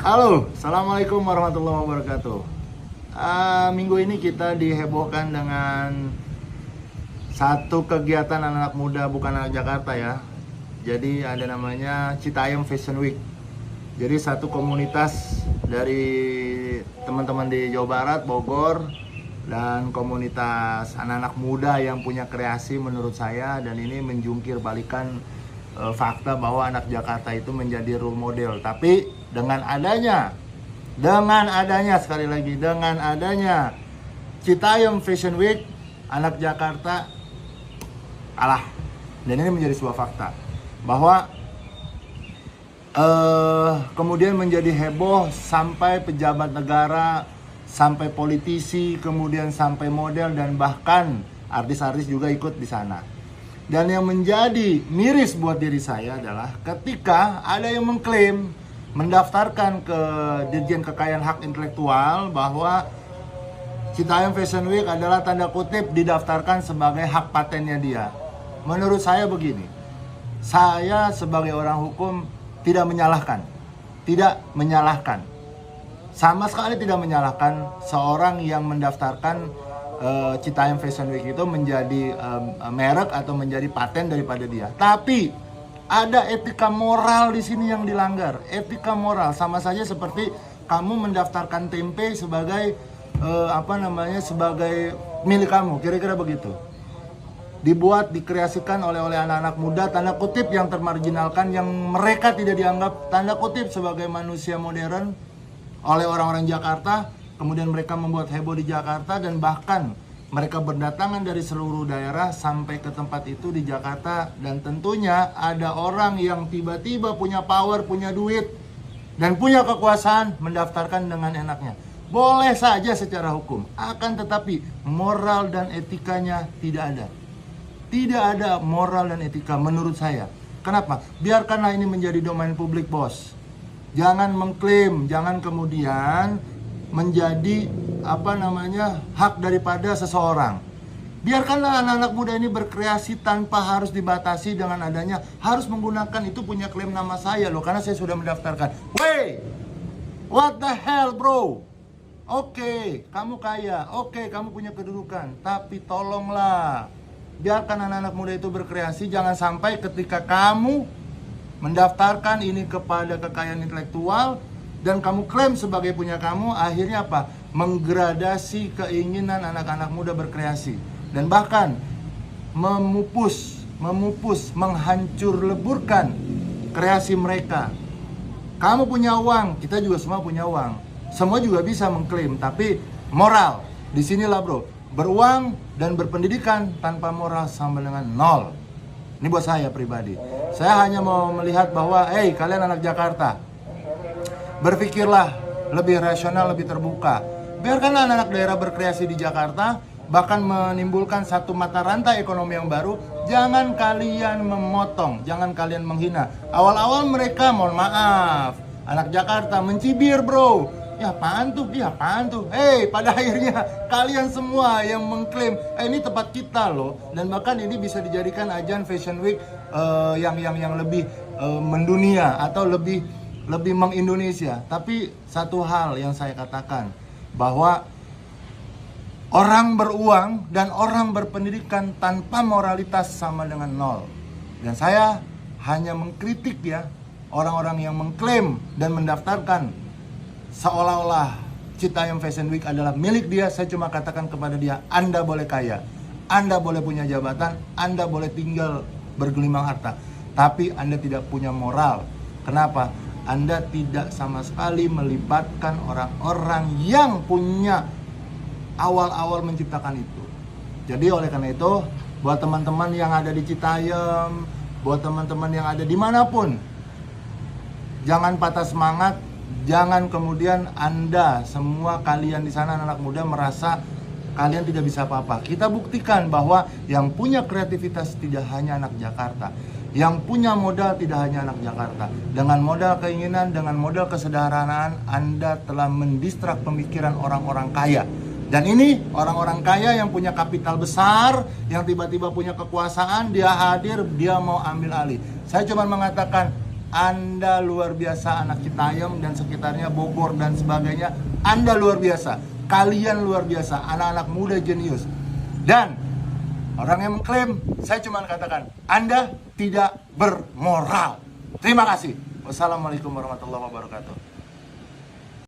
Halo, Assalamualaikum warahmatullahi wabarakatuh. Minggu ini kita dihebohkan dengan satu kegiatan anak-anak muda, bukan anak Jakarta ya. Jadi ada namanya Citayam Fashion Week. Jadi satu komunitas dari teman-teman di Jawa Barat, Bogor, dan komunitas anak-anak muda yang punya kreasi menurut saya, dan ini menjungkir balikan fakta bahwa anak Jakarta itu menjadi role model. Tapi dengan adanya sekali lagi, dengan adanya Citayam Fashion Week, anak Jakarta kalah. Dan ini menjadi sebuah fakta bahwa kemudian menjadi heboh sampai pejabat negara, sampai politisi, kemudian sampai model, dan bahkan artis-artis juga ikut di sana. Dan yang menjadi miris buat diri saya adalah ketika ada yang mengklaim mendaftarkan ke Dirjen Kekayaan Hak Intelektual bahwa Citayam Fashion Week adalah tanda kutip didaftarkan sebagai hak patennya dia. Menurut saya begini, saya sebagai orang hukum tidak menyalahkan, sama sekali tidak menyalahkan seorang yang mendaftarkan Citayam Fashion Week itu menjadi merek atau menjadi paten daripada dia. Tapi ada etika moral di sini yang dilanggar. Etika moral sama saja seperti kamu mendaftarkan tempe sebagai sebagai milik kamu, kira-kira begitu. Dibuat, dikreasikan oleh anak-anak muda, tanda kutip yang termarginalkan, yang mereka tidak dianggap tanda kutip sebagai manusia modern oleh orang-orang Jakarta. Kemudian mereka membuat heboh di Jakarta, dan bahkan mereka berdatangan dari seluruh daerah sampai ke tempat itu di Jakarta. Dan tentunya ada orang yang tiba-tiba punya power, punya duit, dan punya kekuasaan mendaftarkan dengan enaknya. Boleh saja secara hukum, akan tetapi moral dan etikanya tidak ada. Tidak ada moral dan etika menurut saya. Kenapa? Biarkanlah ini menjadi domain publik, bos. Jangan mengklaim, jangan kemudian menjadi hak daripada seseorang. Biarkanlah anak-anak muda ini berkreasi tanpa harus dibatasi dengan adanya harus menggunakan itu punya klaim nama saya loh, karena saya sudah mendaftarkan. Wey, what the hell bro? Oke, kamu kaya, oke, kamu punya kedudukan, tapi tolonglah biarkan anak-anak muda itu berkreasi. Jangan sampai ketika kamu mendaftarkan ini kepada kekayaan intelektual dan kamu klaim sebagai punya kamu, akhirnya apa? Menggradasi keinginan anak-anak muda berkreasi, dan bahkan memupus, menghancur leburkan kreasi mereka. Kamu punya uang, kita juga semua punya uang, semua juga bisa mengklaim, tapi moral disinilah bro. Beruang dan berpendidikan tanpa moral sama dengan nol. Ini buat saya pribadi. Saya hanya mau melihat bahwa, kalian anak Jakarta, berpikirlah lebih rasional, lebih terbuka. Biarkanlah anak-anak daerah berkreasi di Jakarta, bahkan menimbulkan satu mata rantai ekonomi yang baru. Jangan kalian memotong, jangan kalian menghina. Awal-awal mereka, mohon maaf, anak Jakarta mencibir bro. Ya apaan tuh? Pada akhirnya kalian semua yang mengklaim ini tempat kita loh. Dan bahkan ini bisa dijadikan ajang Fashion Week yang lebih mendunia atau lebih mengindonesia. Tapi satu hal yang saya katakan, bahwa orang beruang dan orang berpendidikan tanpa moralitas sama dengan nol. Dan saya hanya mengkritik ya orang-orang yang mengklaim dan mendaftarkan seolah-olah Citayam Fashion Week adalah milik dia. Saya cuma katakan kepada dia, Anda boleh kaya, Anda boleh punya jabatan, Anda boleh tinggal bergelimang harta, tapi Anda tidak punya moral. Kenapa? Anda tidak sama sekali melibatkan orang-orang yang punya awal-awal menciptakan itu. Jadi oleh karena itu, buat teman-teman yang ada di Citayam, buat teman-teman yang ada dimanapun, jangan patah semangat. Jangan kemudian Anda, semua kalian di sana anak muda merasa kalian tidak bisa apa-apa. Kita buktikan bahwa yang punya kreativitas tidak hanya anak Jakarta. Yang punya modal tidak hanya anak Jakarta. Dengan modal keinginan, dengan modal kesederhanaan, Anda telah mendistrak pemikiran orang-orang kaya. Dan ini orang-orang kaya yang punya kapital besar, yang tiba-tiba punya kekuasaan, dia hadir, dia mau ambil alih. Saya cuma mengatakan, Anda luar biasa, anak Citayam dan sekitarnya, Bogor dan sebagainya. Anda luar biasa, kalian luar biasa, anak-anak muda jenius. Dan orang yang mengklaim, saya cuma katakan, Anda tidak bermoral. Terima kasih. Wassalamualaikum warahmatullahi wabarakatuh.